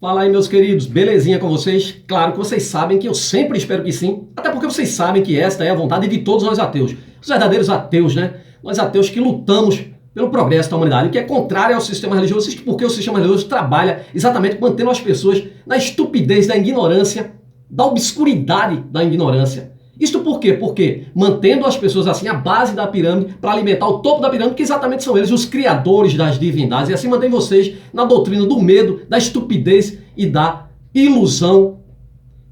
Fala aí, meus queridos, belezinha com vocês? Claro que vocês sabem que eu sempre espero que sim, até porque vocês sabem que esta é a vontade de todos nós ateus. Os verdadeiros ateus, né? Nós ateus que lutamos pelo progresso da humanidade, que é contrário ao sistema religioso, porque o sistema religioso trabalha exatamente mantendo as pessoas na estupidez da ignorância, da obscuridade da ignorância. Isto por quê? Porque mantendo as pessoas assim, a base da pirâmide, para alimentar o topo da pirâmide, que exatamente são eles os criadores das divindades, e assim mantém vocês na doutrina do medo, da estupidez e da ilusão.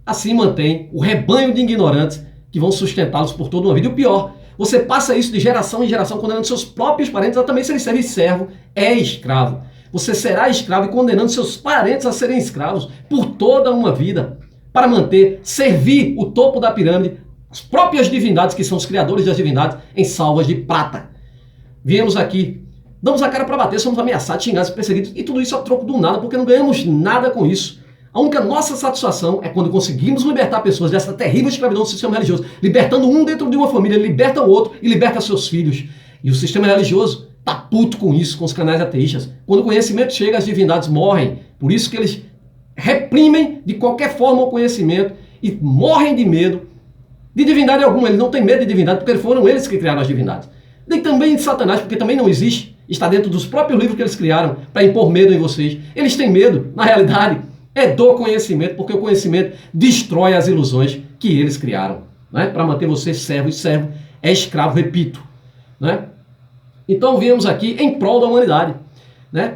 Assim mantém o rebanho de ignorantes que vão sustentá-los por toda uma vida. E o pior, você passa isso de geração em geração, condenando seus próprios parentes, também se ele serve servo, é escravo. Você será escravo e condenando seus parentes a serem escravos por toda uma vida, para manter, servir o topo da pirâmide, as próprias divindades, que são os criadores das divindades, em salvas de prata. Viemos aqui, damos a cara para bater, somos ameaçados, xingados, perseguidos, e tudo isso a troco do nada, porque não ganhamos nada com isso. A única nossa satisfação é quando conseguimos libertar pessoas dessa terrível escravidão do sistema religioso. Libertando um dentro de uma família, liberta o outro e liberta seus filhos. E o sistema religioso tá puto com isso, com os canais ateístas. Quando o conhecimento chega, as divindades morrem. Por isso que eles reprimem de qualquer forma o conhecimento e morrem de medo de divindade alguma. Eles não têm medo de divindade porque foram eles que criaram as divindades. Nem também de Satanás, porque também não existe. Está dentro dos próprios livros que eles criaram para impor medo em vocês. Eles têm medo, na realidade, é do conhecimento, porque o conhecimento destrói as ilusões que eles criaram, né? Para manter você servo, e servo é escravo, repito, né? Então viemos aqui em prol da humanidade, né?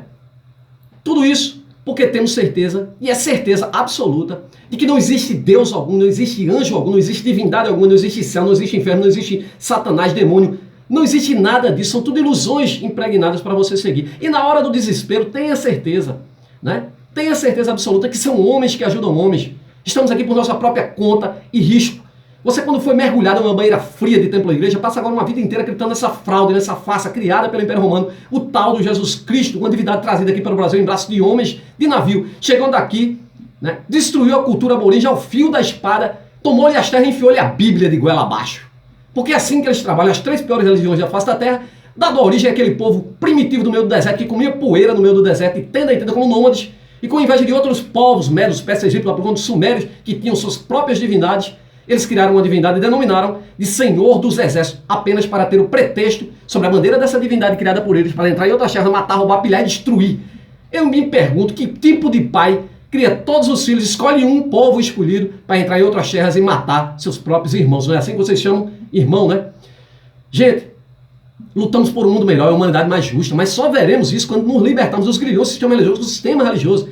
Tudo isso porque temos certeza, e é certeza absoluta, de que não existe Deus algum, não existe anjo algum, não existe divindade alguma, não existe céu, não existe inferno, não existe Satanás, demônio, não existe nada disso, são tudo ilusões impregnadas para você seguir. E na hora do desespero, tenha certeza, né? Tenha certeza absoluta que são homens que ajudam homens. Estamos aqui por nossa própria conta e risco. Você, quando foi mergulhado numa banheira fria de templo e igreja, passa agora uma vida inteira acreditando nessa fraude, nessa farsa criada pelo Império Romano, o tal do Jesus Cristo, uma divindade trazida aqui para o Brasil em braços de homens de navio, chegando aqui, né, destruiu a cultura aborígene ao fio da espada, tomou-lhe as terras e enfiou-lhe a Bíblia de goela abaixo. Porque é assim que eles trabalham, as três piores religiões da face da terra, dando origem àquele povo primitivo do meio do deserto, que comia poeira no meio do deserto e tenda em tenda como nômades, e com inveja de outros povos, medos, persas, egípcios, babilônios, sumérios, que tinham suas próprias divindades, eles criaram uma divindade e denominaram de Senhor dos Exércitos, apenas para ter o pretexto sobre a bandeira dessa divindade criada por eles, para entrar em outra terra, matar, roubar, pilhar e destruir. Eu me pergunto que tipo de pai cria todos os filhos, escolhe um povo escolhido para entrar em outras terras e matar seus próprios irmãos. Não é assim que vocês chamam irmão, né? Gente, lutamos por um mundo melhor, uma humanidade mais justa, mas só veremos isso quando nos libertarmos dos grilhões do sistema religioso. O sistema religioso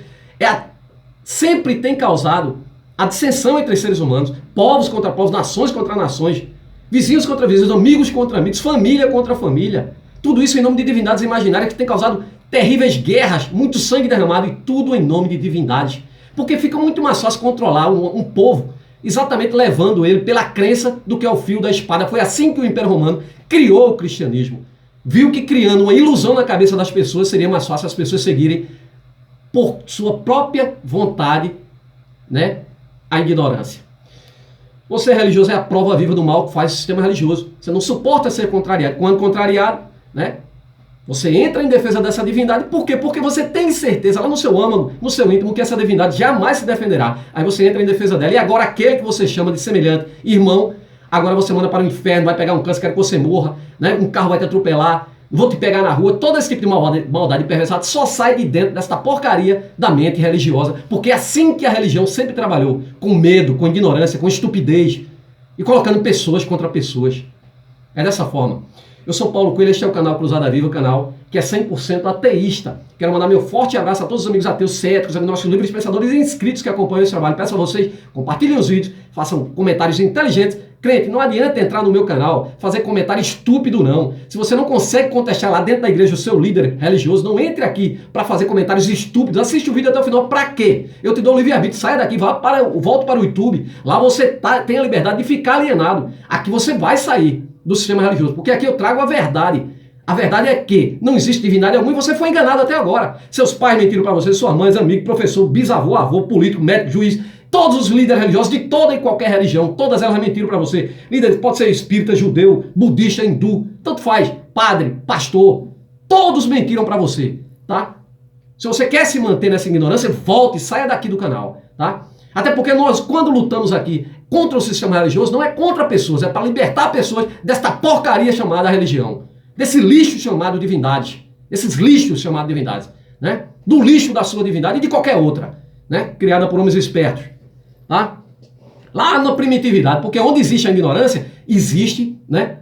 sempre tem causado a dissensão entre seres humanos, povos contra povos, nações contra nações, vizinhos contra vizinhos, amigos contra amigos, família contra família. Tudo isso em nome de divindades imaginárias que tem causado terríveis guerras, muito sangue derramado, e tudo em nome de divindades. Porque fica muito mais fácil controlar um povo, exatamente levando ele pela crença do que é o fio da espada. Foi assim que o Império Romano criou o cristianismo. Viu que criando uma ilusão na cabeça das pessoas seria mais fácil as pessoas seguirem por sua própria vontade, né, a ignorância. Você religioso é a prova viva do mal que faz o sistema religioso. Você não suporta ser contrariado. Quando contrariado, né, você entra em defesa dessa divindade. Por quê? Porque você tem certeza lá no seu âmago, no seu íntimo, que essa divindade jamais se defenderá. Aí você entra em defesa dela. E agora aquele que você chama de semelhante, irmão, agora você manda para o inferno, vai pegar um câncer, quer que você morra, né? Um carro vai te atropelar, vou te pegar na rua. Todo esse tipo de maldade e perversidade só sai de dentro desta porcaria da mente religiosa. Porque é assim que a religião sempre trabalhou. Com medo, com ignorância, com estupidez. E colocando pessoas contra pessoas. É dessa forma. Eu sou Paulo Coelho, este é o canal Cruzada Viva, o canal que é 100% ateísta. Quero mandar meu forte abraço a todos os amigos ateus, céticos, nossos livres pensadores e inscritos que acompanham esse trabalho. Peço a vocês, compartilhem os vídeos, façam comentários inteligentes. Crente, não adianta entrar no meu canal, fazer comentário estúpido não. Se você não consegue contestar lá dentro da igreja o seu líder religioso, não entre aqui para fazer comentários estúpidos. Assiste o vídeo até o final, para quê? Eu te dou o livre-arbítrio, saia daqui, volta para o YouTube. Lá você tem a liberdade de ficar alienado. Aqui você vai sair do sistema religioso, porque aqui eu trago a verdade. A verdade é que não existe divindade alguma e você foi enganado até agora. Seus pais mentiram para você, suas mães, amigo, professor, bisavô, avô, político, médico, juiz, todos os líderes religiosos de toda e qualquer religião, todas elas mentiram para você. Líder pode ser espírita, judeu, budista, hindu, tanto faz, padre, pastor, todos mentiram para você, tá? Se você quer se manter nessa ignorância, volte e saia daqui do canal, tá? Até porque nós, quando lutamos aqui contra o sistema religioso, não é contra pessoas, é para libertar pessoas desta porcaria chamada religião, desse lixo chamado divindade, esses lixos chamados divindades, né? Do lixo da sua divindade e de qualquer outra, né? Criada por homens espertos, tá? Lá na primitividade, porque onde existe a ignorância, existe, né,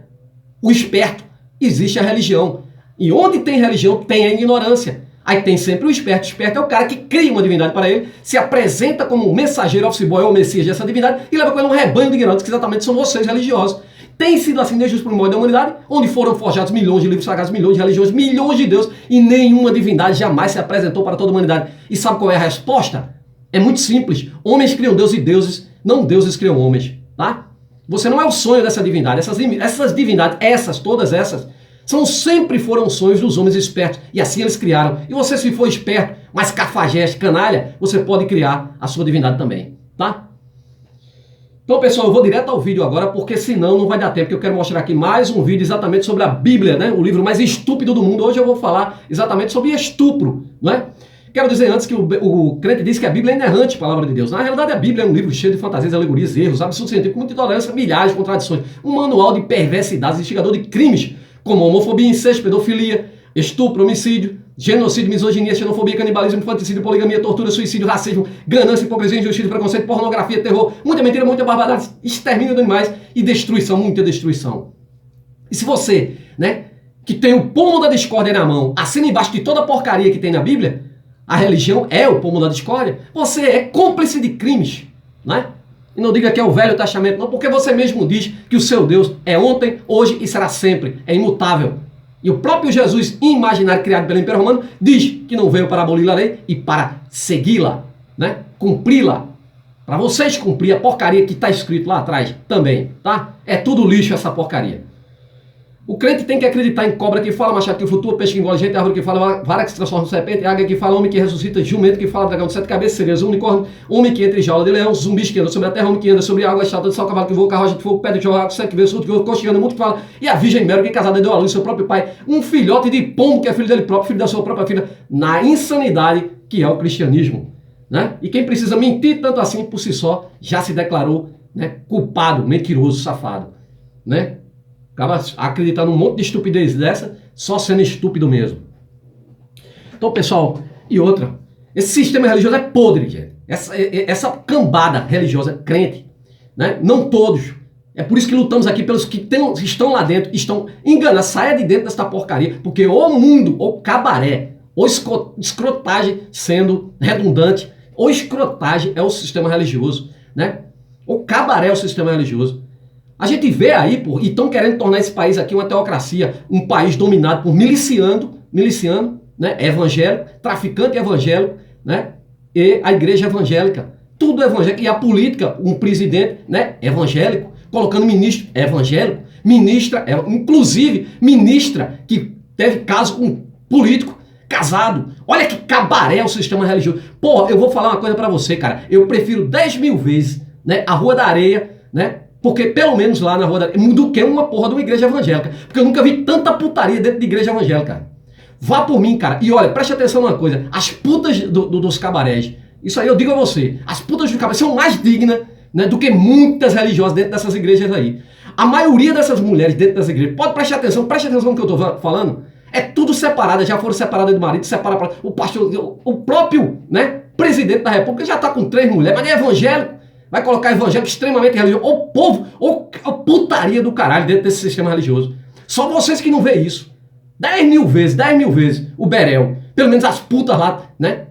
o esperto, existe a religião. E onde tem religião, tem a ignorância. Aí tem sempre o esperto. O esperto é o cara que cria uma divindade para ele, se apresenta como um mensageiro, office boy ou messias dessa divindade e leva com ele um rebanho de ignorantes que exatamente são vocês religiosos. Tem sido assim desde os primórdios da humanidade, onde foram forjados milhões de livros sagrados, milhões de religiões, milhões de deuses e nenhuma divindade jamais se apresentou para toda a humanidade. E sabe qual é a resposta? É muito simples. Homens criam Deus e deuses, não deuses criam homens, tá? Você não é o sonho dessa divindade. Essas divindades, todas essas, sempre foram sonhos dos homens espertos. E assim eles criaram. E você, se for esperto, mas cafajeste, canalha, você pode criar a sua divindade também, tá? Então, pessoal, eu vou direto ao vídeo agora, porque senão não vai dar tempo, porque eu quero mostrar aqui mais um vídeo exatamente sobre a Bíblia, né? O livro mais estúpido do mundo. Hoje eu vou falar exatamente sobre estupro, não é? Quero dizer antes que o crente diz que a Bíblia é inerrante, palavra de Deus. Na realidade, a Bíblia é um livro cheio de fantasias, alegorias, erros, absurdos científicos, muita intolerância, milhares de contradições. Um manual de perversidades, instigador de crimes, como homofobia, incesto, pedofilia, estupro, homicídio, genocídio, misoginia, xenofobia, canibalismo, infanticídio, poligamia, tortura, suicídio, racismo, ganância, hipocrisia, injustiça, preconceito, pornografia, terror, muita mentira, muita barbárie, extermínio de animais e destruição, muita destruição. E se você, né, que tem o pomo da discórdia na mão, assina embaixo de toda a porcaria que tem na Bíblia, a religião é o pomo da discórdia, você é cúmplice de crimes, né? E não diga que é o Velho Testamento, não, porque você mesmo diz que o seu Deus é ontem, hoje e será sempre, é imutável. E o próprio Jesus imaginário criado pelo Império Romano diz que não veio para abolir a lei e para segui-la, né? Cumpri-la. Para vocês cumprir a porcaria que está escrito lá atrás também, tá? É tudo lixo essa porcaria. O crente tem que acreditar em cobra que fala, machado que flutua, peixe que engole gente, árvore que fala, vara que se transforma em serpente, águia que fala, homem que ressuscita, jumento que fala, dragão de 7 cabeças, sereias, unicórnio, homem que entra em jaula de leão, zumbis que anda sobre a terra, homem que anda sobre a água, estátua de sal, cavalo que voa, carroça de fogo, pedra de jorraco, sete que vê, surdo que voa, coxa que anda, muito que fala, e a virgem Mary que casada deu à luz seu próprio pai, um filhote de pombo que é filho dele próprio, filho da sua própria filha, na insanidade que é o cristianismo, né? E quem precisa mentir tanto assim por si só, já se declarou, né, culpado, mentiroso, safado, né? Acaba acreditando num monte de estupidez dessa, só sendo estúpido mesmo. Então, pessoal, e outra, esse sistema religioso é podre, gente. Essa cambada religiosa, crente, né? Não todos. É por isso que lutamos aqui pelos que estão lá dentro, estão enganados. Saia de dentro dessa porcaria, porque o mundo, ou cabaré, ou escrotagem, sendo redundante, ou escrotagem é o sistema religioso, né? O cabaré é o sistema religioso. A gente vê aí, pô, e estão querendo tornar esse país aqui uma teocracia, um país dominado por miliciano, né, evangélico, traficante evangélico, né, e a igreja evangélica. Tudo evangélico. E a política, um presidente, né, evangélico, colocando ministro evangélico, ministra, inclusive ministra que teve caso com um político casado. Olha que cabaré o sistema religioso. Pô, eu vou falar uma coisa pra você, cara. Eu prefiro 10 mil vezes, né, a Rua da Areia, né, porque pelo menos lá na Rua da Areia, do que uma porra de uma igreja evangélica. Porque eu nunca vi tanta putaria dentro de igreja evangélica, cara. Vá por mim, cara. E olha, preste atenção numa coisa. As putas dos cabarés, isso aí eu digo a você, as putas dos cabarés são mais dignas, né, do que muitas religiosas dentro dessas igrejas aí. A maioria dessas mulheres dentro das igrejas, pode prestar atenção, preste atenção no que eu tô falando. É tudo separada, já foram separadas do marido, separa o pastor, o próprio, né, presidente da república já tá com 3 mulheres, mas é evangélico. Vai colocar evangélico extremamente religioso. Ô povo, ô putaria do caralho dentro desse sistema religioso. Só vocês que não vê isso. 10 mil vezes o berel. Pelo menos as putas lá, né?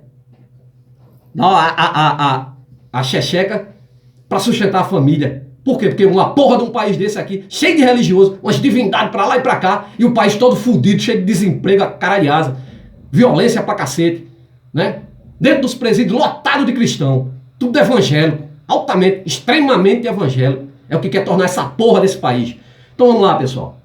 Dá a checheca pra sustentar a família. Por quê? Porque uma porra de um país desse aqui, cheio de religioso, umas divindades pra lá e pra cá, e o país todo fudido, cheio de desemprego, a caralhada, violência pra cacete, né? Dentro dos presídios, lotado de cristão. Tudo evangélico. Altamente, extremamente evangélico. É o que quer tornar essa porra desse país. Então vamos lá, pessoal.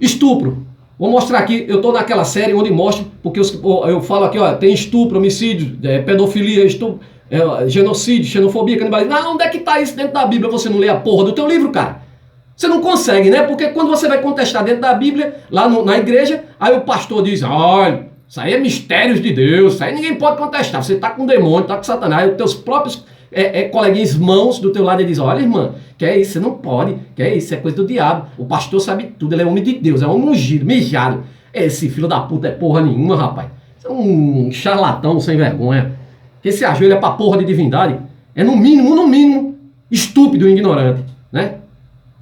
Estupro. Vou mostrar aqui, eu tô naquela série onde mostro, porque eu falo aqui, ó, tem estupro, homicídio, pedofilia, estupro, genocídio, xenofobia, canibalismo. Ah, onde é que tá isso dentro da Bíblia? Você não lê a porra do teu livro, cara. Você não consegue, né? Porque quando você vai contestar dentro da Bíblia, lá na igreja, aí o pastor diz, olha, Isso aí é mistérios de Deus, isso aí ninguém pode contestar. Você está com um demônio, está com Satanás, os teus próprios coleguinhas irmãos do teu lado e dizem, olha irmã, que é isso, você não pode, que é isso, é coisa do diabo. O pastor sabe tudo, ele é homem de Deus, é homem ungido, mijado. Esse filho da puta é porra nenhuma, rapaz. Você é um charlatão sem vergonha. Que se ajoelha pra porra de divindade é no mínimo, estúpido e ignorante, né?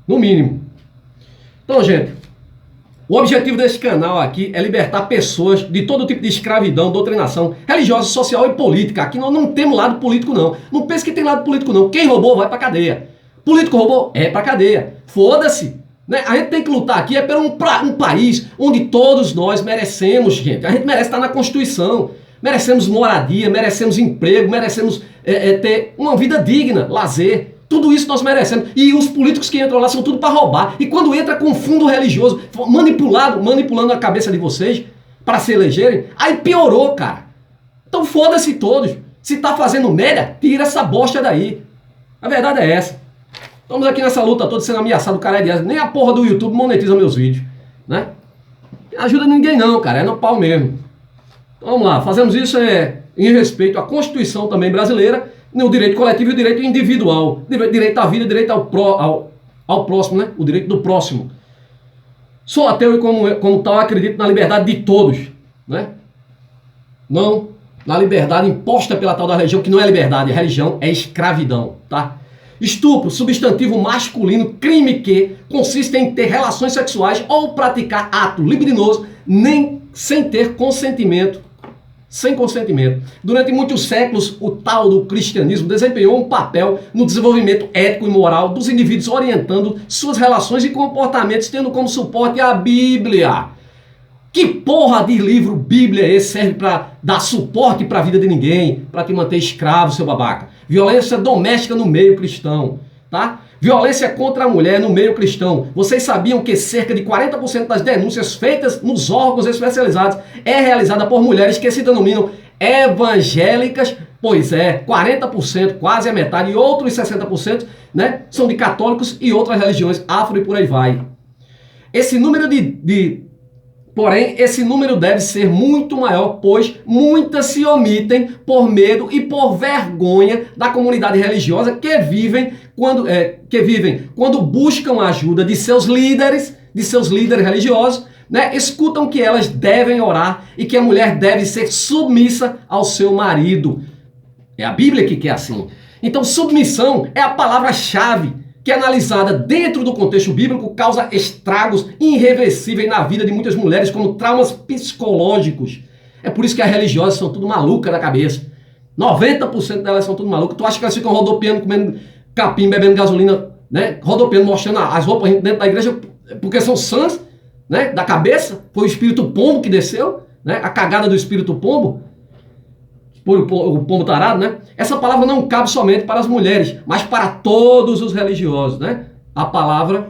No mínimo. Então, gente, o objetivo desse canal aqui é libertar pessoas de todo tipo de escravidão, doutrinação religiosa, social e política. Aqui nós não temos lado político, não. Não pense que tem lado político, não. Quem roubou vai pra cadeia. Político roubou? É pra cadeia. Foda-se. Né? A gente tem que lutar aqui por um país onde todos nós merecemos, gente. A gente merece estar na Constituição. Merecemos moradia, merecemos emprego, merecemos ter uma vida digna, lazer. Tudo isso nós merecemos. E os políticos que entram lá são tudo para roubar. E quando entra com fundo religioso, manipulando a cabeça de vocês para se elegerem, aí piorou, cara. Então foda-se todos. Se tá fazendo merda, tira essa bosta daí. A verdade é essa. Estamos aqui nessa luta toda sendo ameaçado, caralho de asa. Nem a porra do YouTube monetiza meus vídeos, né? Não ajuda ninguém não, cara. É no pau mesmo. Então, vamos lá. Fazemos isso em respeito à Constituição também brasileira, o direito coletivo e o direito individual. Direito à vida, direito ao próximo, né? O direito do próximo. Sou ateu e como tal acredito na liberdade de todos, né? Não na liberdade imposta pela tal da religião, que não é liberdade, a religião é escravidão, tá? Estupro, substantivo masculino, crime que consiste em ter relações sexuais ou praticar ato libidinoso sem ter consentimento. Sem consentimento. Durante muitos séculos, o tal do cristianismo desempenhou um papel no desenvolvimento ético e moral dos indivíduos, orientando suas relações e comportamentos, tendo como suporte a Bíblia. Que porra de livro Bíblia é esse? Serve para dar suporte para a vida de ninguém, para te manter escravo, seu babaca. Violência doméstica no meio cristão, tá? Violência contra a mulher no meio cristão. Vocês sabiam que cerca de 40% das denúncias feitas nos órgãos especializados é realizada por mulheres que se denominam evangélicas? Pois é, 40%, quase a metade, e outros 60%, né, são de católicos e outras religiões, afro e por aí vai. Esse número Porém, esse número deve ser muito maior, pois muitas se omitem por medo e por vergonha da comunidade religiosa que vivem quando buscam a ajuda de seus líderes religiosos, né? Escutam que elas devem orar e que a mulher deve ser submissa ao seu marido. É a Bíblia que quer assim. Então, submissão é a palavra-chave que, analisada dentro do contexto bíblico, causa estragos irreversíveis na vida de muitas mulheres, como traumas psicológicos. É por isso que as religiosas são tudo malucas da cabeça. 90% delas são tudo malucas. Tu acha que elas ficam rodopiando, comendo capim, bebendo gasolina, né? Rodopiando, mostrando as roupas dentro da igreja, porque são sãs, né? Da cabeça? Foi o espírito pombo que desceu, né? A cagada do espírito pombo. O pombo tarado, né? Essa palavra não cabe somente para as mulheres, mas para todos os religiosos, né?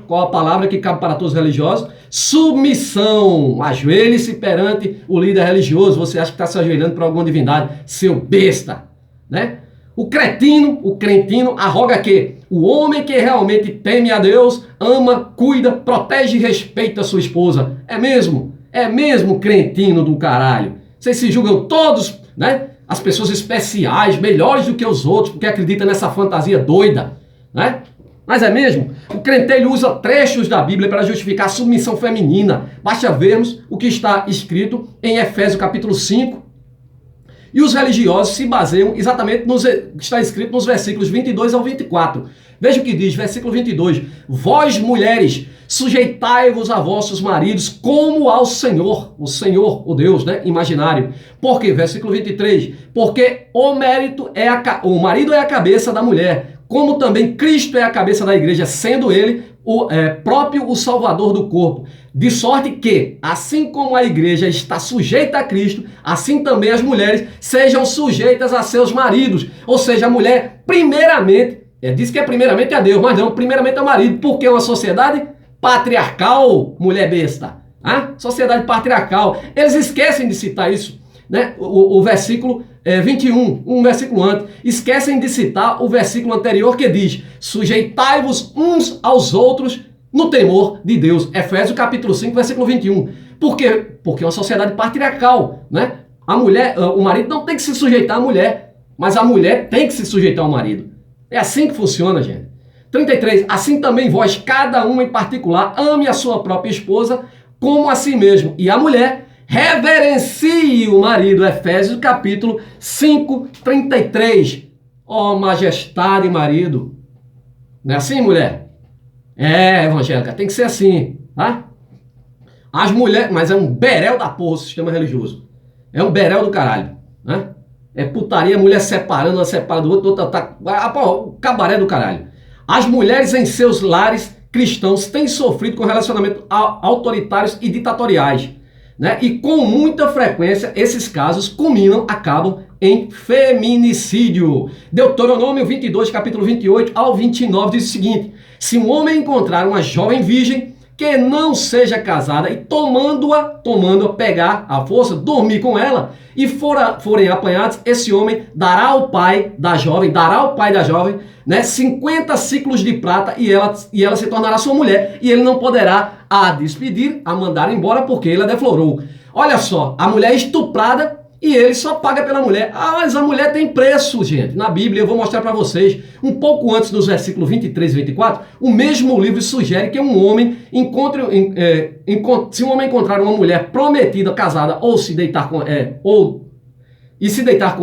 Qual a palavra que cabe para todos os religiosos? Submissão. Ajoelhe-se perante o líder religioso. Você acha que está se ajoelhando para alguma divindade? Seu besta, né? O crentino arroga que o homem que realmente teme a Deus, ama, cuida, protege e respeita a sua esposa. É mesmo, cretino do caralho. Vocês se julgam todos, né? As pessoas especiais, melhores do que os outros, porque acreditam nessa fantasia doida, né? Mas é mesmo? O crentelho usa trechos da Bíblia para justificar a submissão feminina. Basta vermos o que está escrito em Efésios capítulo 5. E os religiosos se baseiam exatamente no que está escrito nos versículos 22 ao 24. Veja o que diz, versículo 22. Vós, mulheres, sujeitai-vos a vossos maridos como ao Senhor, o Deus, né, imaginário. Por quê? Versículo 23. Porque o marido é a cabeça da mulher, como também Cristo é a cabeça da igreja, sendo ele próprio o salvador do corpo. De sorte que, assim como a igreja está sujeita a Cristo, assim também as mulheres sejam sujeitas a seus maridos. Ou seja, a mulher, primeiramente, diz que é primeiramente a Deus, mas não, primeiramente ao marido, porque é uma sociedade patriarcal, mulher besta. Sociedade patriarcal. Eles esquecem de citar isso, né? O versículo 21, um versículo antes. Esquecem de citar o versículo anterior que diz: sujeitai-vos uns aos outros no temor de Deus. Efésios capítulo 5, versículo 21. Por quê? Porque é uma sociedade patriarcal, né? A mulher, o marido não tem que se sujeitar à mulher, mas a mulher tem que se sujeitar ao marido. É assim que funciona, gente. 33. Assim também vós, cada um em particular, ame a sua própria esposa como a si mesmo. E a mulher reverencie o marido. Efésios capítulo 5, 33. Ó majestade, marido. Não é assim, mulher? É, evangélica, tem que ser assim, tá? As mulheres, mas é um berel da porra o sistema religioso. É um berel do caralho, né? É putaria, mulher separando, uma separa do outro, outra tá... o cabaré do caralho. As mulheres em seus lares cristãos têm sofrido com relacionamentos autoritários e ditatoriais, né? E com muita frequência esses casos acabam em feminicídio. Deuteronômio 22, capítulo 28 ao 29 diz o seguinte: se um homem encontrar uma jovem virgem que não seja casada e tomando-a, pegar à força, dormir com ela e forem apanhados, esse homem dará ao pai da jovem, né, 50 ciclos de prata e ela se tornará sua mulher e ele não poderá a despedir, a mandar embora porque ele a deflorou. Olha só, a mulher é estuprada e ele só paga pela mulher. Ah, mas a mulher tem preço, gente. Na Bíblia, eu vou mostrar para vocês. Um pouco antes, nos versículos 23 e 24, o mesmo livro sugere que um homem se um homem encontrar uma mulher prometida, casada, ou se deitar com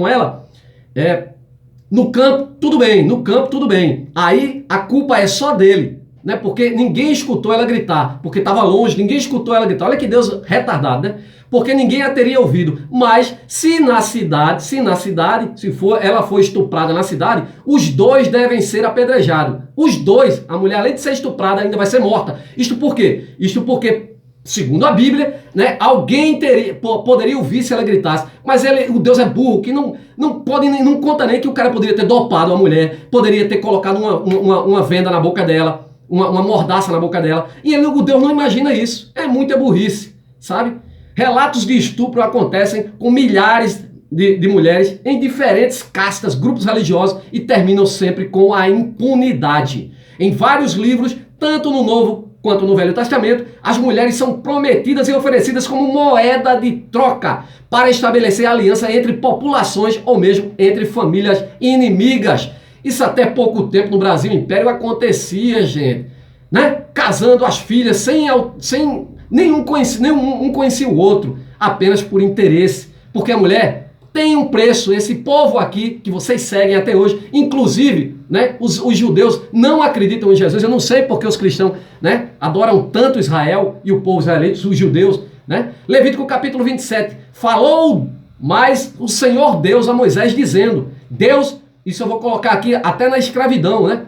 ela, no campo, tudo bem. Aí, a culpa é só dele, né? Porque ninguém escutou ela gritar, porque estava longe, ninguém escutou ela gritar. Olha que Deus retardado, né? Porque ninguém a teria ouvido. Mas se ela for estuprada na cidade, os dois devem ser apedrejados. Os dois, a mulher além de ser estuprada ainda vai ser morta. Isto por quê? Isto porque, segundo a Bíblia, né, alguém poderia ouvir se ela gritasse. Mas o Deus é burro, que não conta nem que o cara poderia ter dopado a mulher, poderia ter colocado uma venda na boca dela, uma mordaça na boca dela. E o Deus não imagina isso. É muita burrice, sabe? Relatos de estupro acontecem com milhares de mulheres em diferentes castas, grupos religiosos e terminam sempre com a impunidade. Em vários livros, tanto no Novo quanto no Velho Testamento, as mulheres são prometidas e oferecidas como moeda de troca para estabelecer aliança entre populações ou mesmo entre famílias inimigas. Isso até pouco tempo no Brasil Império acontecia, gente, né? Casando as filhas sem nenhum conhecia o outro, apenas por interesse, porque a mulher tem um preço. Esse povo aqui que vocês seguem até hoje, inclusive, né, os judeus não acreditam em Jesus. Eu não sei porque os cristãos, né, adoram tanto Israel e o povo israelita, os judeus, né? Levítico capítulo 27, falou mais o Senhor Deus a Moisés dizendo, Deus, isso eu vou colocar aqui até na escravidão, né?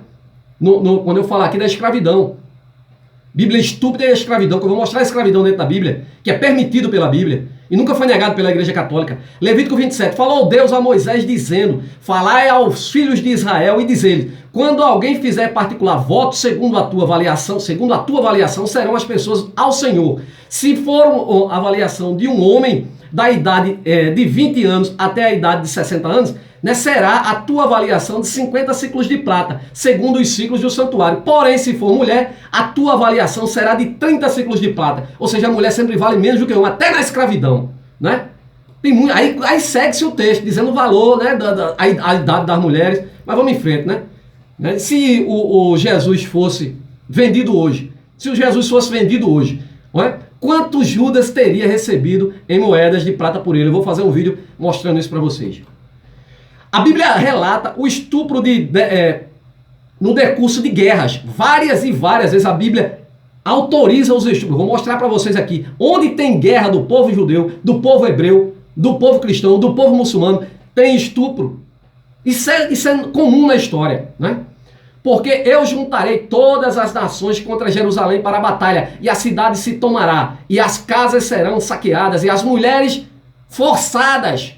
Quando eu falar aqui da escravidão, Bíblia estúpida e a escravidão, que eu vou mostrar a escravidão dentro da Bíblia, que é permitido pela Bíblia e nunca foi negado pela Igreja Católica. Levítico 27, falou Deus a Moisés dizendo, falai aos filhos de Israel e diz-lhes, quando alguém fizer particular voto segundo a tua avaliação, serão as pessoas ao Senhor. Se for a avaliação de um homem da idade de 20 anos até a idade de 60 anos, né, será a tua avaliação de 50 ciclos de prata, segundo os ciclos do santuário. Porém, se for mulher, a tua avaliação será de 30 ciclos de prata. Ou seja, a mulher sempre vale menos do que o homem, até na escravidão, né? Aí segue-se o texto, dizendo o valor, né, a idade das mulheres. Mas vamos em frente, né? Se o Jesus fosse vendido hoje, não é? Quantos Judas teria recebido em moedas de prata por ele? Eu vou fazer um vídeo mostrando isso para vocês. A Bíblia relata o estupro no decurso de guerras. Várias e várias vezes a Bíblia autoriza os estupros. Vou mostrar para vocês aqui. Onde tem guerra do povo judeu, do povo hebreu, do povo cristão, do povo muçulmano, tem estupro. Isso é comum na história, né? Porque eu juntarei todas as nações contra Jerusalém para a batalha, e a cidade se tomará, e as casas serão saqueadas, e as mulheres forçadas.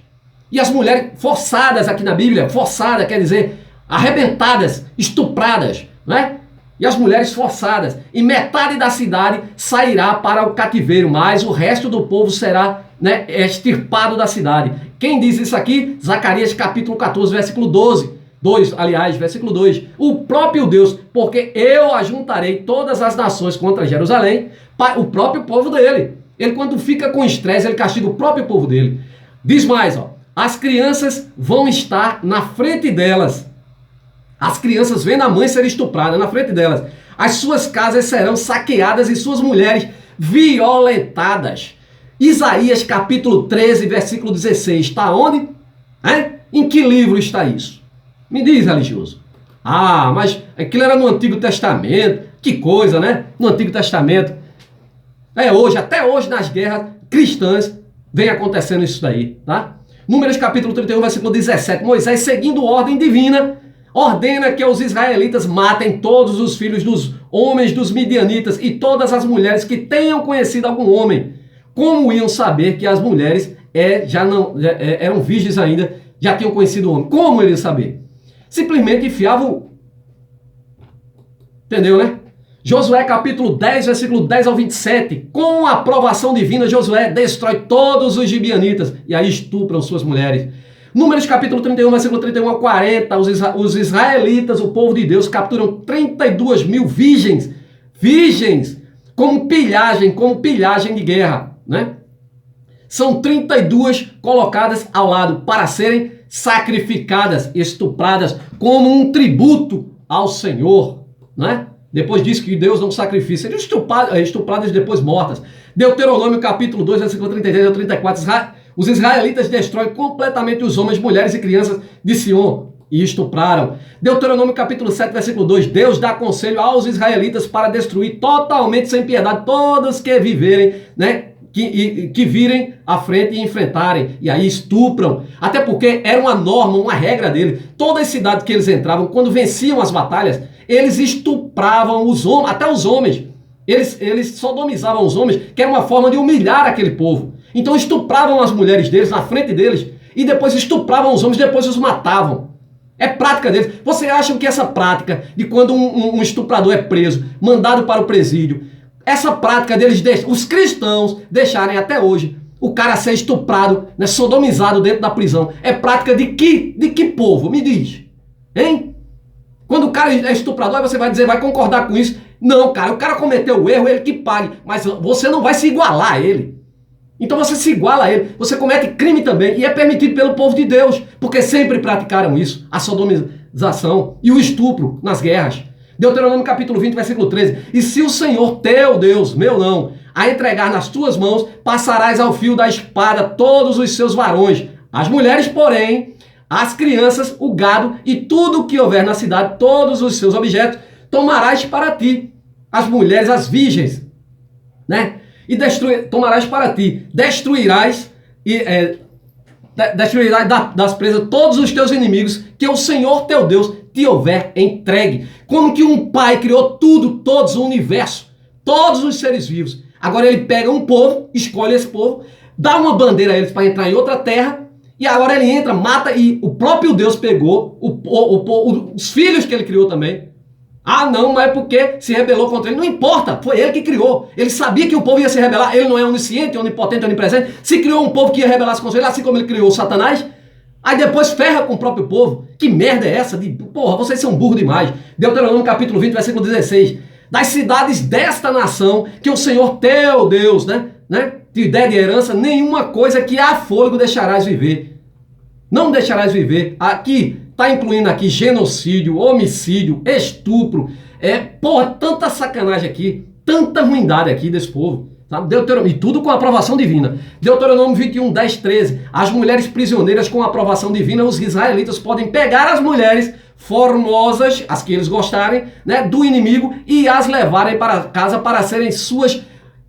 E as mulheres forçadas aqui na Bíblia, forçada quer dizer arrebentadas, estupradas, né? E as mulheres forçadas. E metade da cidade sairá para o cativeiro, mas o resto do povo será, né, extirpado da cidade. Quem diz isso aqui? Zacarias capítulo 14, versículo 2, versículo 2. O próprio Deus, porque eu ajuntarei todas as nações contra Jerusalém, o próprio povo dele. Ele, quando fica com estresse, ele castiga o próprio povo dele. Diz mais, ó. As crianças vão estar na frente delas. As crianças vendo a mãe ser estuprada na frente delas. As suas casas serão saqueadas e suas mulheres violentadas. Isaías capítulo 13, versículo 16. Está onde? Em que livro está isso? Me diz, religioso. Ah, mas aquilo era no Antigo Testamento. Que coisa, né? No Antigo Testamento. Hoje, até hoje, nas guerras cristãs, vem acontecendo isso daí, tá? Números capítulo 31, versículo 17. Moisés, seguindo ordem divina, ordena que os israelitas matem todos os filhos dos homens dos midianitas e todas as mulheres que tenham conhecido algum homem. Como iam saber que as mulheres eram virgens ainda, já tinham conhecido o homem? Como eles saber? Simplesmente enfiavam... Entendeu, né? Josué capítulo 10, versículo 10 ao 27. Com a aprovação divina, Josué destrói todos os gibeonitas e aí estupram suas mulheres. Números capítulo 31, versículo 31 ao 40. Os israelitas, o povo de Deus, capturam 32 mil virgens. Virgens, como pilhagem de guerra, né? São 32 colocadas ao lado para serem sacrificadas, estupradas, como um tributo ao Senhor, né? Depois diz que Deus não sacrifica, seriam estupradas e depois mortas. Deuteronômio capítulo 2, versículo 33 ao 34. Os israelitas destroem completamente os homens, mulheres e crianças de Sião e estupraram. Deuteronômio capítulo 7, versículo 2. Deus dá conselho aos israelitas para destruir totalmente, sem piedade, todos que viverem, né? Que virem à frente e enfrentarem. E aí estupram. Até porque era uma norma, uma regra dele. Todas as cidades que eles entravam, quando venciam as batalhas, eles estupravam os homens, até os homens. Eles sodomizavam os homens, que era uma forma de humilhar aquele povo. Então estupravam as mulheres deles na frente deles e depois estupravam os homens, depois os matavam. É prática deles. Você acha que essa prática de quando um estuprador é preso, mandado para o presídio, essa prática deles, os cristãos deixarem até hoje o cara ser estuprado, né, sodomizado dentro da prisão, é prática de que povo? Me diz. Hein? Quando o cara é estuprador, você vai dizer, vai concordar com isso. Não, cara, o cara cometeu o erro, ele que pague. Mas você não vai se igualar a ele. Então você se iguala a ele. Você comete crime também. E é permitido pelo povo de Deus. Porque sempre praticaram isso. A sodomização e o estupro nas guerras. Deuteronômio capítulo 20, versículo 13. E se o Senhor teu Deus, meu não, a entregar nas tuas mãos, passarás ao fio da espada todos os seus varões. As mulheres, porém, as crianças, o gado e tudo o que houver na cidade, todos os seus objetos, tomarás para ti. As mulheres, as virgens, né? E tomarás para ti. Destruirás das presas todos os teus inimigos que o Senhor teu Deus te houver entregue. Como que um pai criou tudo, todos, o universo, todos os seres vivos. Agora ele pega um povo, escolhe esse povo, dá uma bandeira a eles para entrar em outra terra, e agora ele entra, mata, e o próprio Deus pegou os filhos que ele criou também. Ah, não, mas é porque se rebelou contra ele. Não importa, foi ele que criou. Ele sabia que o povo ia se rebelar. Ele não é onisciente, onipotente, onipresente. Se criou um povo que ia rebelar-se contra ele, assim como ele criou o Satanás, aí depois ferra com o próprio povo. Que merda é essa? Porra, vocês são burros demais. Deuteronômio capítulo 20, versículo 16. Das cidades desta nação, que o Senhor teu Deus, né, te der de herança, nenhuma coisa que há fôlego deixarás viver. Não deixarás viver. Aqui, tá incluindo aqui genocídio, homicídio, estupro. Porra, tanta sacanagem aqui, tanta ruindade aqui desse povo. Sabe? Deuteronômio, e tudo com aprovação divina. Deuteronômio 21, 10, 13. As mulheres prisioneiras com aprovação divina, os israelitas podem pegar as mulheres formosas, as que eles gostarem, né, do inimigo, e as levarem para casa para serem suas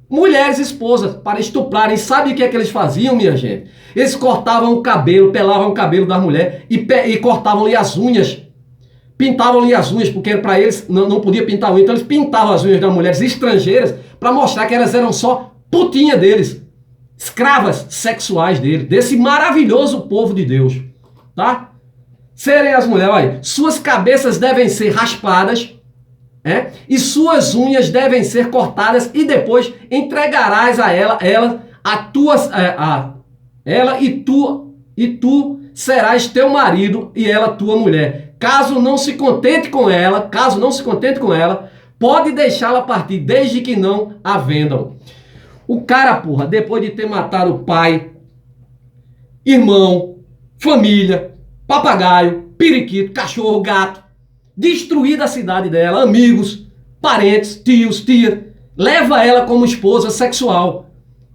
mulheres esposas, para estuprarem. Sabe o que é que eles faziam, minha gente? Eles cortavam o cabelo, pelavam o cabelo da mulher e cortavam-lhe as unhas. Pintavam-lhe as unhas, porque para eles não podia pintar unha. Então eles pintavam as unhas das mulheres estrangeiras para mostrar que elas eram só putinha deles. Escravas sexuais dele, desse maravilhoso povo de Deus. Tá? Serem as mulheres, olha, suas cabeças devem ser raspadas, e suas unhas devem ser cortadas, e depois entregarás a ela e tu serás teu marido e ela tua mulher. Caso não se contente com ela, pode deixá-la partir, desde que não a vendam. O cara, porra, depois de ter matado o pai, irmão, família, papagaio, periquito, cachorro, gato, destruído a cidade dela, amigos, parentes, tios, tia, leva ela como esposa sexual,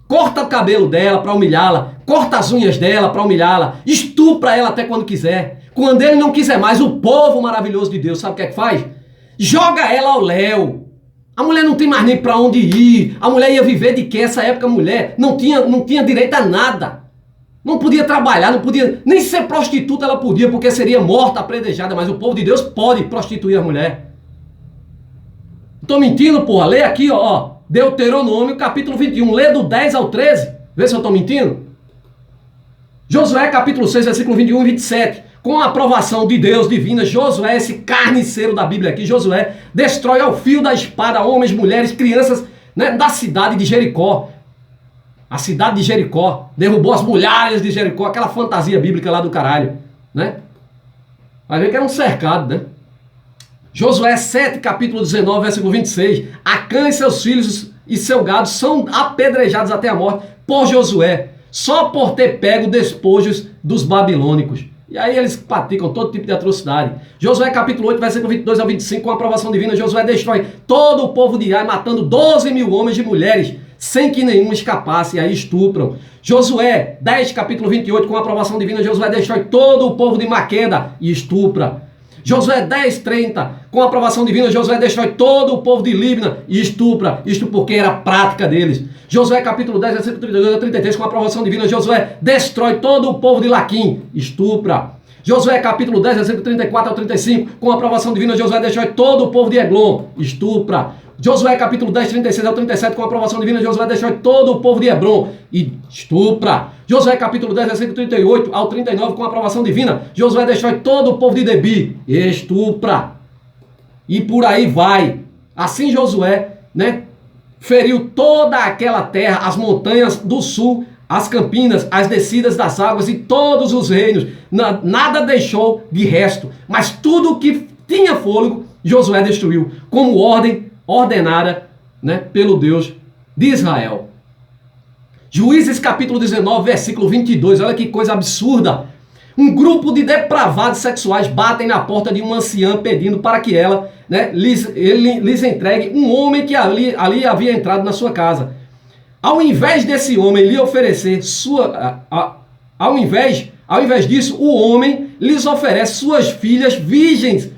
corta o cabelo dela para humilhá-la, corta as unhas dela para humilhá-la, estupra ela até quando quiser. Quando ele não quiser mais, o povo maravilhoso de Deus, sabe o que é que faz? Joga ela ao léu. A mulher não tem mais nem para onde ir. A mulher ia viver de quê? Essa época a mulher não tinha direito a nada. Não podia trabalhar, não podia nem ser prostituta, ela podia, porque seria morta, apredejada. Mas o povo de Deus pode prostituir a mulher. Tô mentindo, porra? Lê aqui, ó. Deuteronômio, capítulo 21. Lê do 10 ao 13. Vê se eu tô mentindo. Josué, capítulo 6, versículo 21 e 27. Com a aprovação de Deus divina, Josué, esse carniceiro da Bíblia aqui, Josué, destrói ao fio da espada homens, mulheres, crianças, né, da cidade de Jericó. A cidade de Jericó. Derrubou as muralhas de Jericó, aquela fantasia bíblica lá do caralho, né? Vai ver que era um cercado, né? Josué 7, capítulo 19, versículo 26. Acã e seus filhos e seu gado são apedrejados até a morte por Josué, só por ter pego despojos dos babilônicos. E aí eles praticam todo tipo de atrocidade. Josué capítulo 8, versículo 22 ao 25, com a aprovação divina, Josué destrói todo o povo de Ai, matando 12 mil homens e mulheres, sem que nenhum escapasse, e aí estupram. Josué 10, capítulo 28, com a aprovação divina, Josué destrói todo o povo de Maqueda e estupra. Josué 10, 30, com a aprovação divina, Josué destrói todo o povo de Líbina e estupra. Isto porque era a prática deles. Josué capítulo 10, versículo 32 a 33, com a aprovação divina, Josué destrói todo o povo de Laquim, estupra. Josué capítulo 10, versículo 34 ao 35, com a aprovação divina, Josué destrói todo o povo de Eglon, estupra. Josué capítulo 10, 36 ao 37, com a aprovação divina, Josué destrói todo o povo de Hebron e estupra. Josué capítulo 10, versículo 38 ao 39, com a aprovação divina, Josué destrói todo o povo de Debi e estupra. E por aí vai. Assim Josué, né, feriu toda aquela terra, as montanhas do sul, as campinas, as descidas das águas e todos os reinos. Nada deixou de resto, mas tudo que tinha fôlego, Josué destruiu, como ordem ordenada, né, pelo Deus de Israel. Juízes capítulo 19, versículo 22, olha que coisa absurda. Um grupo de depravados sexuais batem na porta de uma anciã pedindo para que ela, né, lhes entregue um homem que ali havia entrado na sua casa. Ao invés desse homem lhe oferecer ao invés disso, o homem lhes oferece suas filhas virgens,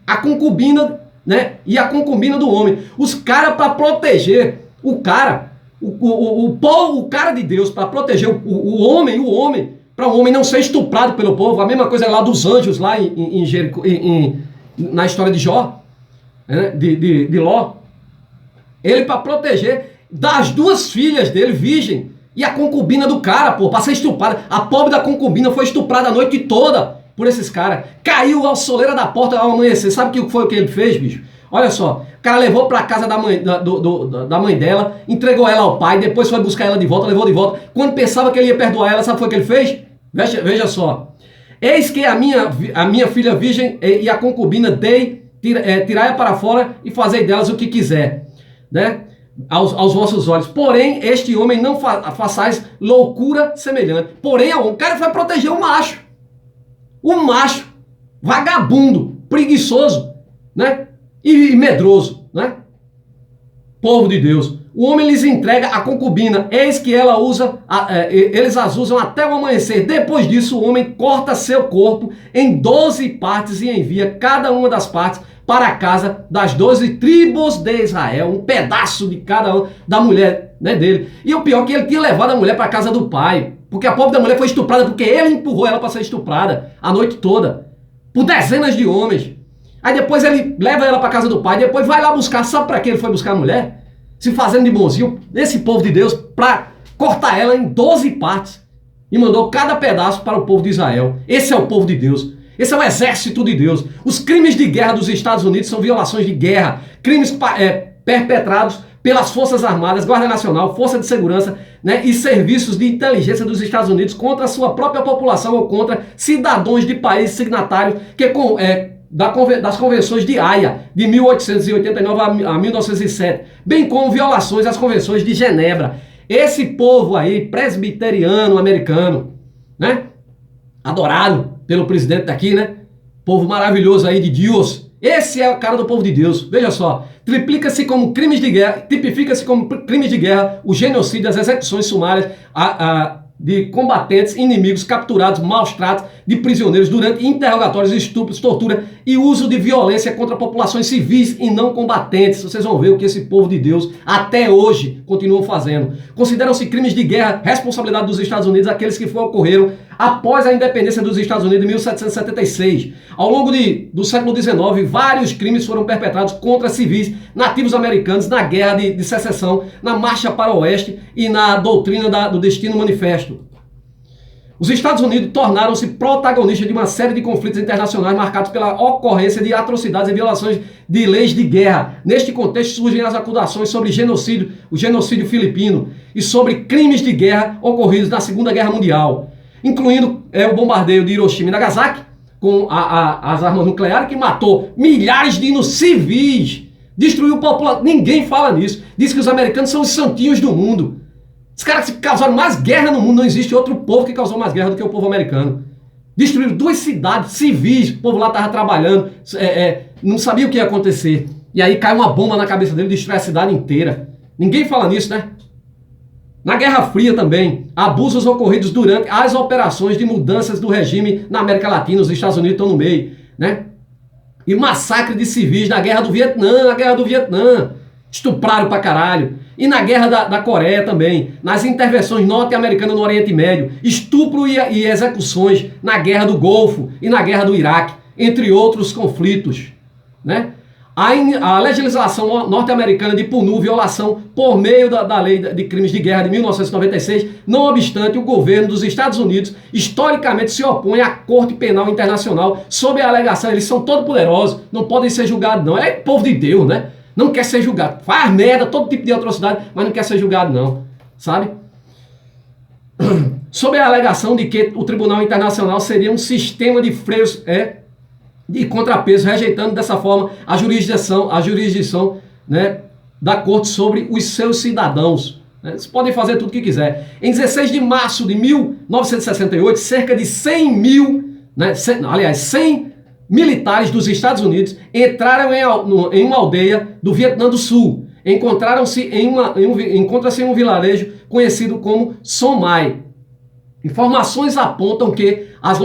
a concubina, né, e a concubina do homem. Os caras, para proteger o cara, o cara de Deus, para proteger o homem, para o homem não ser estuprado pelo povo, a mesma coisa lá dos anjos, lá em Jericó, na história de Jó, né, de Ló. Ele, para proteger das duas filhas dele, virgem, e a concubina do cara, pô, para ser estuprada. A pobre da concubina foi estuprada a noite toda por esses caras. Caiu a soleira da porta ao amanhecer. Sabe o que foi o que ele fez, bicho? Olha só, o cara levou para casa da mãe dela, entregou ela ao pai, depois foi buscar ela de volta, levou de volta. Quando pensava que ele ia perdoar ela, sabe o que ele fez? Veja só. Eis que a minha filha virgem e a concubina tirai-a para fora e fazei delas o que quiser, né? Aos vossos olhos. Porém, este homem não façais loucura semelhante. Porém, o cara vai proteger o macho. O macho, vagabundo, preguiçoso, né? E medroso, né? Povo de Deus. O homem lhes entrega a concubina, eis que eles as usam até o amanhecer. Depois disso, o homem corta seu corpo em 12 partes e envia cada uma das partes para a casa das 12 tribos de Israel, um pedaço de cada uma da mulher, né, dele. E o pior é que ele tinha levado a mulher para a casa do pai, porque a pobre da mulher foi estuprada, porque ele empurrou ela para ser estuprada a noite toda, por dezenas de homens. Aí depois ele leva ela para a casa do pai, depois vai lá buscar, sabe para que ele foi buscar a mulher? Se fazendo de bonzinho, esse povo de Deus, para cortar ela em 12 partes, e mandou cada pedaço para o povo de Israel. Esse é o povo de Deus. Esse é o exército de Deus. Os crimes de guerra dos Estados Unidos são violações de guerra, crimes perpetrados pelas Forças Armadas, Guarda Nacional, Força de Segurança, né, e serviços de inteligência dos Estados Unidos contra a sua própria população ou contra cidadãos de países signatários das convenções de Haia, de 1889 a 1907, bem como violações às convenções de Genebra. Esse povo aí, presbiteriano americano, né? Adorado pelo presidente daqui, né? Povo maravilhoso aí de Deus. Esse é o cara do povo de Deus. Veja só. Triplica-se como crimes de guerra, tipifica-se como crimes de guerra o genocídio, as execuções sumárias de combatentes, inimigos, capturados, maus tratos de prisioneiros durante interrogatórios, estupros, tortura e uso de violência contra populações civis e não combatentes. Vocês vão ver o que esse povo de Deus até hoje continuam fazendo. Consideram-se crimes de guerra responsabilidade dos Estados Unidos aqueles que ocorreram após a independência dos Estados Unidos em 1776. Ao longo do século XIX, vários crimes foram perpetrados contra civis nativos americanos na Guerra de Secessão, na Marcha para o Oeste e na doutrina do Destino Manifesto. Os Estados Unidos tornaram-se protagonistas de uma série de conflitos internacionais marcados pela ocorrência de atrocidades e violações de leis de guerra. Neste contexto surgem as acusações sobre genocídio, o genocídio filipino e sobre crimes de guerra ocorridos na Segunda Guerra Mundial, incluindo o bombardeio de Hiroshima e Nagasaki com as armas nucleares que matou milhares de civis, destruiu população. Ninguém fala nisso. Diz que os americanos são os santinhos do mundo. Os caras que causaram mais guerra no mundo, não existe outro povo que causou mais guerra do que o povo americano. Destruíram 2 cidades civis, o povo lá estava trabalhando, não sabia o que ia acontecer. E aí cai uma bomba na cabeça dele e destrói a cidade inteira. Ninguém fala nisso, né? Na Guerra Fria também, abusos ocorridos durante as operações de mudanças do regime na América Latina, os Estados Unidos estão no meio, né? E massacre de civis na Guerra do Vietnã, estupraram pra caralho. E na Guerra da Coreia também, nas intervenções norte-americanas no Oriente Médio, estupro e execuções na Guerra do Golfo e na Guerra do Iraque, entre outros conflitos, né? A legislação norte-americana de punir violação por meio da Lei de Crimes de Guerra de 1996, não obstante, o governo dos Estados Unidos historicamente se opõe à Corte Penal Internacional sob a alegação, eles são todos poderosos, não podem ser julgados não. É povo de Deus, né? Não quer ser julgado. Faz merda, todo tipo de atrocidade, mas não quer ser julgado não, sabe? Sob a alegação de que o Tribunal Internacional seria um sistema de freios, de contrapeso, rejeitando dessa forma a jurisdição, né, da corte sobre os seus cidadãos. Né? Eles podem fazer tudo o que quiser. Em 16 de março de 1968, cerca de 100 militares dos Estados Unidos entraram em uma aldeia do Vietnã do Sul. Encontra-se em um vilarejo conhecido como Son Mai. Informações apontam que as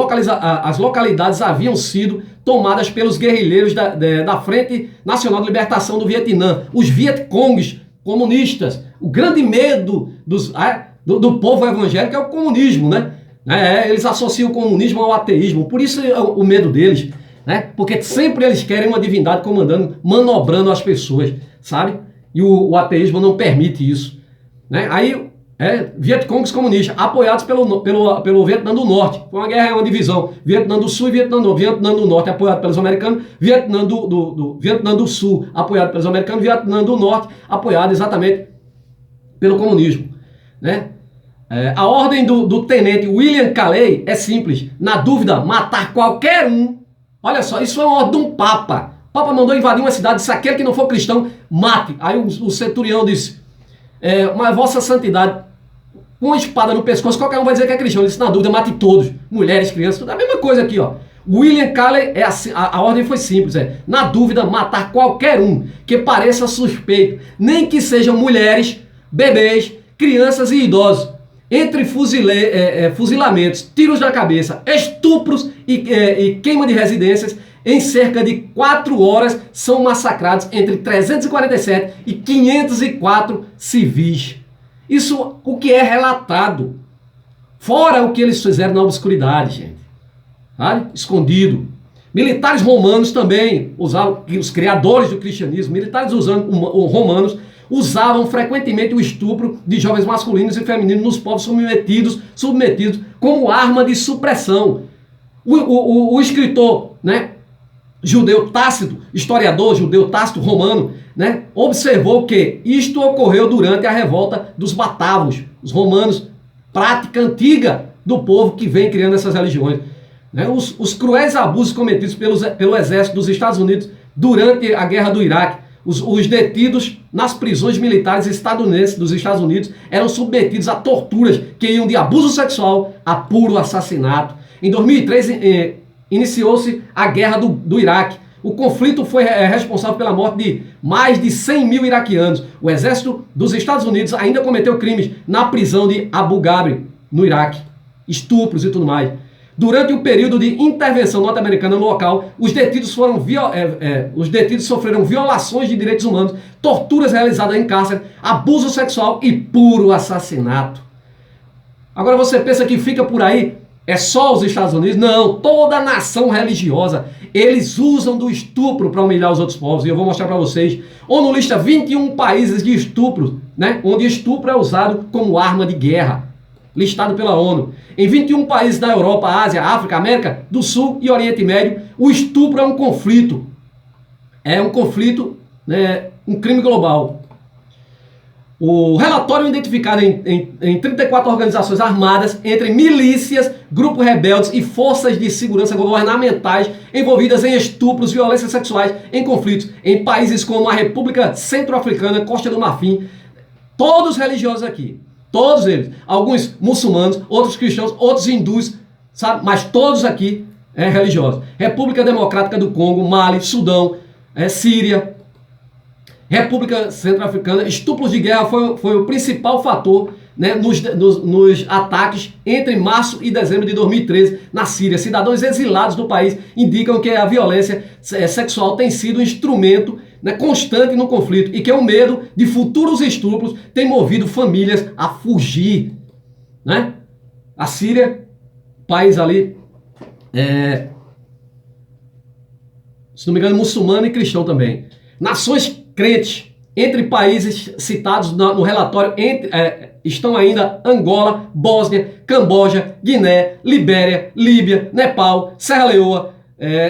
localidades haviam sido tomadas pelos guerrilheiros da Frente Nacional de Libertação do Vietnã, os Vietcongs comunistas. O grande medo do povo evangélico é o comunismo, né? Eles associam o comunismo ao ateísmo, por isso o medo deles, né? Porque sempre eles querem uma divindade comandando, manobrando as pessoas, sabe? E o ateísmo não permite isso, né? Aí Vietcongs comunistas, apoiados pelo Vietnã do Norte. Foi uma guerra, uma divisão. Vietnã do Sul e Vietnã do Norte. Vietnã do Norte apoiado pelos americanos, Vietnã do Sul apoiado pelos americanos, Vietnã do Norte apoiado exatamente pelo comunismo, né? A ordem do tenente William Calley é simples. Na dúvida, matar qualquer um. Olha só, isso é uma ordem de um papa. O papa mandou invadir uma cidade, se aquele que não for cristão, mate. Aí o centurião disse, mas vossa santidade, com a espada no pescoço, qualquer um vai dizer que é cristão. Ele disse, na dúvida, mate todos. Mulheres, crianças, tudo. A mesma coisa aqui, ó. William Calley, assim, a ordem foi simples, na dúvida, matar qualquer um que pareça suspeito, nem que sejam mulheres, bebês, crianças e idosos. Entre fuzilamentos, tiros na cabeça, estupros e queima de residências, em cerca de 4 horas são massacrados entre 347 e 504 civis. Isso o que é relatado. Fora o que eles fizeram na obscuridade, gente. Sabe? Escondido. Militares romanos também usavam, os criadores do cristianismo, romanos usavam frequentemente o estupro de jovens masculinos e femininos nos povos submetidos como arma de supressão. O escritor, né, judeu Tácito, historiador judeu Tácito romano, né, observou que isto ocorreu durante a revolta dos batavos, os romanos, prática antiga do povo que vem criando essas religiões. Né, os cruéis abusos cometidos pelo exército dos Estados Unidos durante a guerra do Iraque, Os detidos nas prisões militares estadunidenses dos Estados Unidos eram submetidos a torturas que iam de abuso sexual a puro assassinato. Em 2003, iniciou-se a guerra do Iraque. O conflito foi responsável pela morte de mais de 100 mil iraquianos. O exército dos Estados Unidos ainda cometeu crimes na prisão de Abu Ghraib, no Iraque. Estupros e tudo mais. Durante o período de intervenção norte-americana no local, os detidos sofreram violações de direitos humanos, torturas realizadas em cárcere, abuso sexual e puro assassinato. Agora você pensa que fica por aí, é só os Estados Unidos? Não, toda nação religiosa, eles usam do estupro para humilhar os outros povos. E eu vou mostrar para vocês. ONU lista 21 países de estupro, né? Onde estupro é usado como arma de guerra. Listado pela ONU. Em 21 países da Europa, Ásia, África, América do Sul e Oriente Médio, o estupro é um conflito. É um conflito, né, um crime global. O relatório identificado em 34 organizações armadas, entre milícias, grupos rebeldes e forças de segurança governamentais envolvidas em estupros, violências sexuais, em conflitos, em países como a República Centro-Africana, Costa do Marfim, todos religiosos aqui. Todos eles. Alguns muçulmanos, outros cristãos, outros hindus, sabe? Mas todos aqui religiosos. República Democrática do Congo, Mali, Sudão, Síria, República Centro-Africana. Estupros de guerra foi o principal fator, né, nos ataques entre março e dezembro de 2013 na Síria. Cidadãos exilados do país indicam que a violência sexual tem sido um instrumento, né, constante no conflito e que o medo de futuros estupros tem movido famílias a fugir, né? A Síria, país ali, se não me engano, muçulmano e cristão também. Nações crentes, entre países citados no relatório, estão ainda Angola, Bósnia, Camboja, Guiné, Libéria, Líbia, Nepal, Serra Leoa,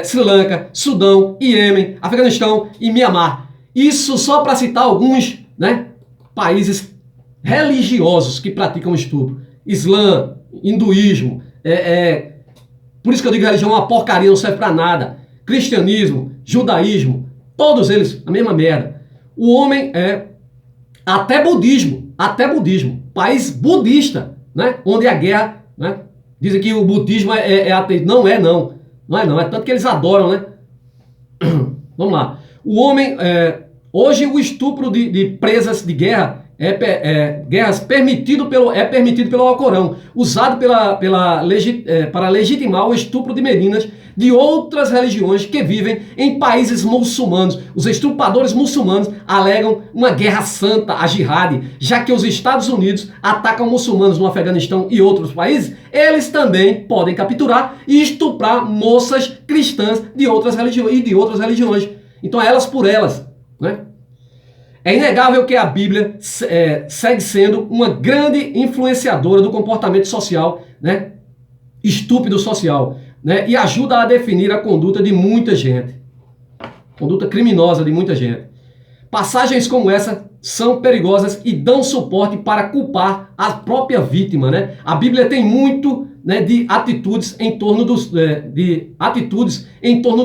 Sri Lanka, Sudão, Iêmen, Afeganistão e Mianmar. Isso só para citar alguns, né, países religiosos que praticam estupro. Islã, hinduísmo, por isso que eu digo que religião é uma porcaria, não serve para nada. Cristianismo, judaísmo, todos eles a mesma merda. O homem até budismo, país budista, né, onde a guerra, né, dizem que o budismo é ateísmo. Não é tanto que eles adoram, né? Vamos lá. O homem, hoje o estupro de presas de guerra guerras permitido pelo Alcorão, usado para legitimar o estupro de meninas de outras religiões que vivem em países muçulmanos. Os estupradores muçulmanos alegam uma guerra santa, a jihad, já que os Estados Unidos atacam muçulmanos no Afeganistão e outros países, eles também podem capturar e estuprar moças cristãs de outras religiões. Então elas por elas, né? É inegável que a Bíblia segue sendo uma grande influenciadora do comportamento social, né, estúpido social, né, e ajuda a definir a conduta de muita gente, conduta criminosa de muita gente. Passagens como essa são perigosas e dão suporte para culpar a própria vítima, né? A Bíblia tem muito, né, de atitudes em torno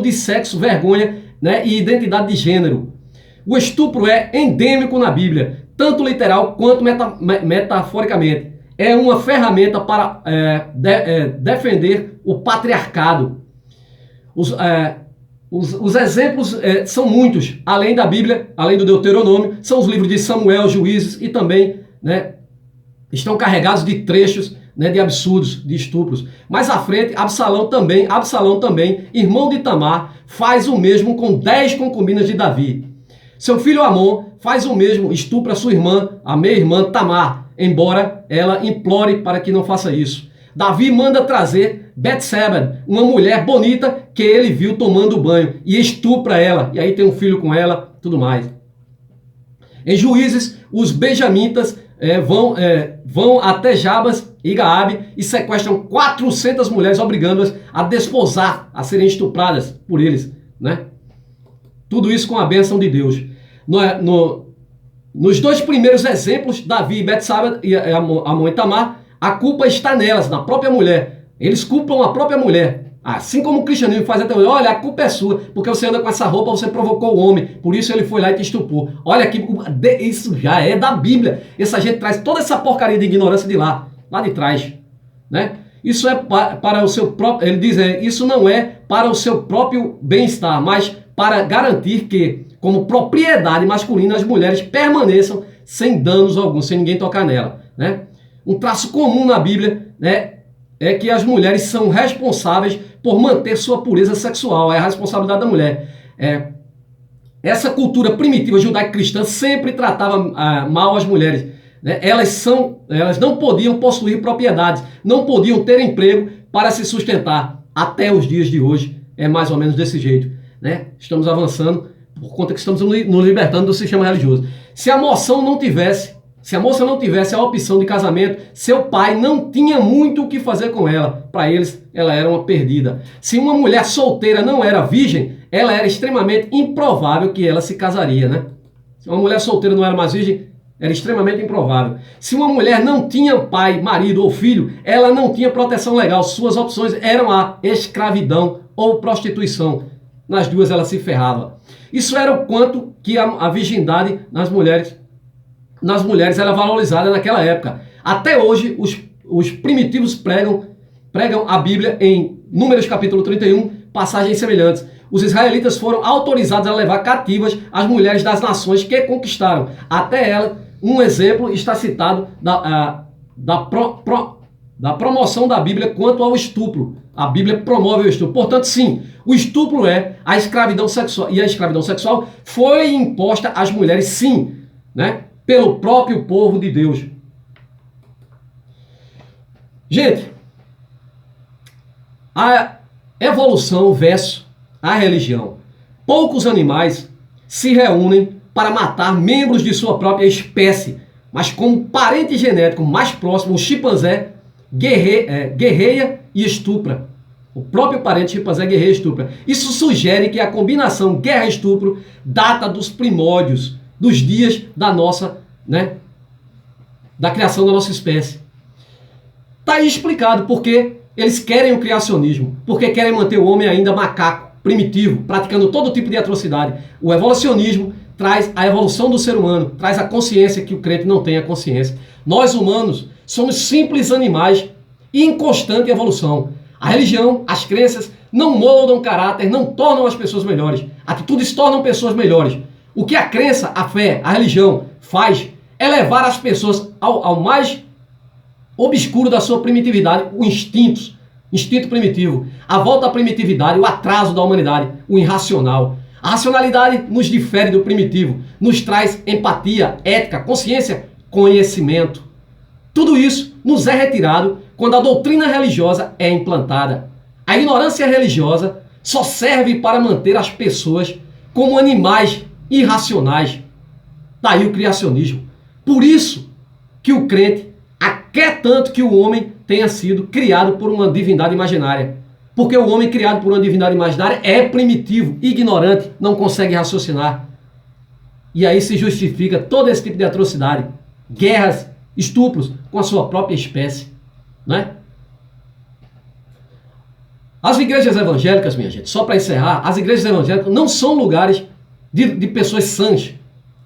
de sexo, vergonha, né, e identidade de gênero. O estupro é endêmico na Bíblia, tanto literal quanto metaforicamente. É uma ferramenta para defender o patriarcado. Os exemplos são muitos. Além da Bíblia, além do Deuteronômio, são os livros de Samuel, Juízes e também, né, estão carregados de trechos, né, de absurdos, de estupros. Mais à frente, Absalão também, irmão de Tamar, faz o mesmo com 10 concubinas de Davi. Seu filho Amon faz o mesmo, estupra sua irmã, a meia-irmã Tamar, embora ela implore para que não faça isso. Davi manda trazer Betseba, uma mulher bonita que ele viu tomando banho, e estupra ela, e aí tem um filho com ela, tudo mais. Em Juízes, os benjamitas vão até Jabas e Gaabe e sequestram 400 mulheres, obrigando-as a desposar, a serem estupradas por eles, né? Tudo isso com a bênção de Deus. Nos dois primeiros exemplos, Davi e Betseba e Amon e Tamar, a culpa está nelas, na própria mulher. Eles culpam a própria mulher, Assim como o cristianismo faz até hoje, olha, a culpa é sua, porque você anda com essa roupa, você provocou o homem, por isso ele foi lá e te estuprou. Olha aqui, isso já é da Bíblia. Essa gente traz toda essa porcaria de ignorância de lá de trás, né? Isso é para o seu próprio, ele diz, isso não é para o seu próprio bem-estar, mas para garantir que, como propriedade masculina, as mulheres permaneçam sem danos algum, sem ninguém tocar nela, né? Um traço comum na Bíblia, né, é que as mulheres são responsáveis por manter sua pureza sexual, é a responsabilidade da mulher. Essa cultura primitiva judaico-cristã sempre tratava mal as mulheres, né? Elas não podiam possuir propriedades, não podiam ter emprego para se sustentar. Até os dias de hoje é mais ou menos desse jeito, né? Estamos avançando por conta que estamos nos libertando do sistema religioso. Se a moça não tivesse a opção de casamento, seu pai não tinha muito o que fazer com ela. Para eles, ela era uma perdida. Se uma mulher solteira não era virgem, ela era extremamente improvável que ela se casaria, né? Se uma mulher solteira não era mais virgem, era extremamente improvável. Se uma mulher não tinha pai, marido ou filho, ela não tinha proteção legal. Suas opções eram a escravidão ou prostituição. Nas duas ela se ferrava. Isso era o quanto que a virgindade nas mulheres era valorizada naquela época. Até hoje, os primitivos pregam a Bíblia em Números capítulo 31, passagens semelhantes. Os israelitas foram autorizados a levar cativas as mulheres das nações que conquistaram. Até ela, um exemplo está citado da promoção da Bíblia quanto ao estupro. A Bíblia promove o estupro. Portanto, sim, o estupro é a escravidão sexual. E a escravidão sexual foi imposta às mulheres, sim, né, pelo próprio povo de Deus. Gente, a evolução versus a religião. Poucos animais se reúnem para matar membros de sua própria espécie, mas como parente genético mais próximo, o chimpanzé guerreia e estupra. O próprio parente chimpanzé guerreia e estupra. Isso sugere que a combinação guerra e estupro data dos primórdios, dos dias da nossa, né, da criação da nossa espécie. Está aí explicado porque eles querem o criacionismo, porque querem manter o homem ainda macaco, primitivo, praticando todo tipo de atrocidade. O evolucionismo traz a evolução do ser humano, traz a consciência que o crente não tem a consciência. Nós humanos somos simples animais em constante evolução. A religião, as crenças não moldam caráter, não tornam as pessoas melhores. Atitudes tornam pessoas melhores. O que a crença, a fé, a religião faz é levar as pessoas ao mais obscuro da sua primitividade, o instinto primitivo, a volta à primitividade, o atraso da humanidade, o irracional. A racionalidade nos difere do primitivo, nos traz empatia, ética, consciência, conhecimento. Tudo isso nos é retirado quando a doutrina religiosa é implantada. A ignorância religiosa só serve para manter as pessoas como animais irracionais. Daí o criacionismo. Por isso que o crente quer tanto que o homem tenha sido criado por uma divindade imaginária. Porque o homem criado por uma divindade imaginária é primitivo, ignorante, não consegue raciocinar. E aí se justifica todo esse tipo de atrocidade. Guerras, estupros com a sua própria espécie. Né? As igrejas evangélicas, minha gente, só para encerrar, as igrejas evangélicas não são lugares de pessoas sãs.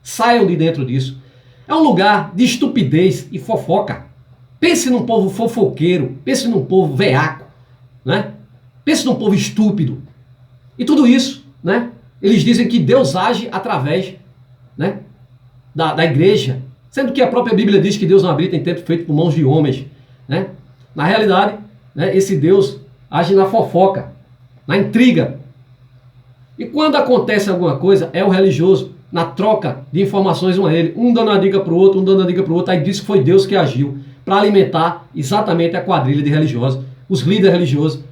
Saiam de dentro disso. É um lugar de estupidez e fofoca. Pense num povo fofoqueiro, pense num povo veaco, né? Pense num povo estúpido. E tudo isso, né? Eles dizem que Deus age através, né, da igreja, sendo que a própria Bíblia diz que Deus não habita em templo feito por mãos de homens, né? Na realidade, né, esse Deus age na fofoca, na intriga. E quando acontece alguma coisa, é o religioso, na troca de informações um a ele, um dando a dica para o outro, um dando a dica para o outro, aí diz que foi Deus que agiu para alimentar exatamente a quadrilha de religiosos. Os líderes religiosos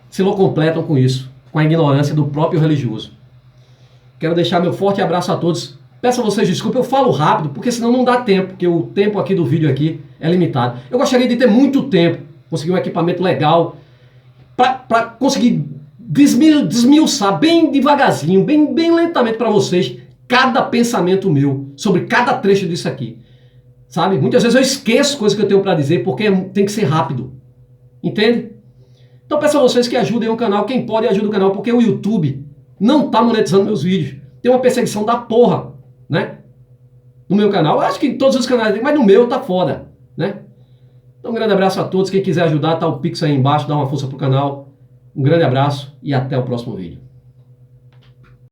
se completam com isso, com a ignorância do próprio religioso. Quero deixar meu forte abraço a todos. Peço a vocês desculpa, eu falo rápido, porque senão não dá tempo, porque o tempo aqui do vídeo aqui é limitado. Eu gostaria de ter muito tempo, conseguir um equipamento legal, para conseguir desmiuçar bem devagarzinho, bem lentamente para vocês, cada pensamento meu sobre cada trecho disso aqui. Sabe? Muitas vezes eu esqueço coisas que eu tenho para dizer porque tem que ser rápido. Entende? Então peço a vocês que ajudem o canal, quem pode ajuda o canal, porque o YouTube não está monetizando meus vídeos. Tem uma perseguição da porra, né? No meu canal, eu acho que em todos os canais tem, mas no meu tá foda, né? Então um grande abraço a todos, quem quiser ajudar, tá o Pix aí embaixo, dá uma força pro canal. Um grande abraço e até o próximo vídeo.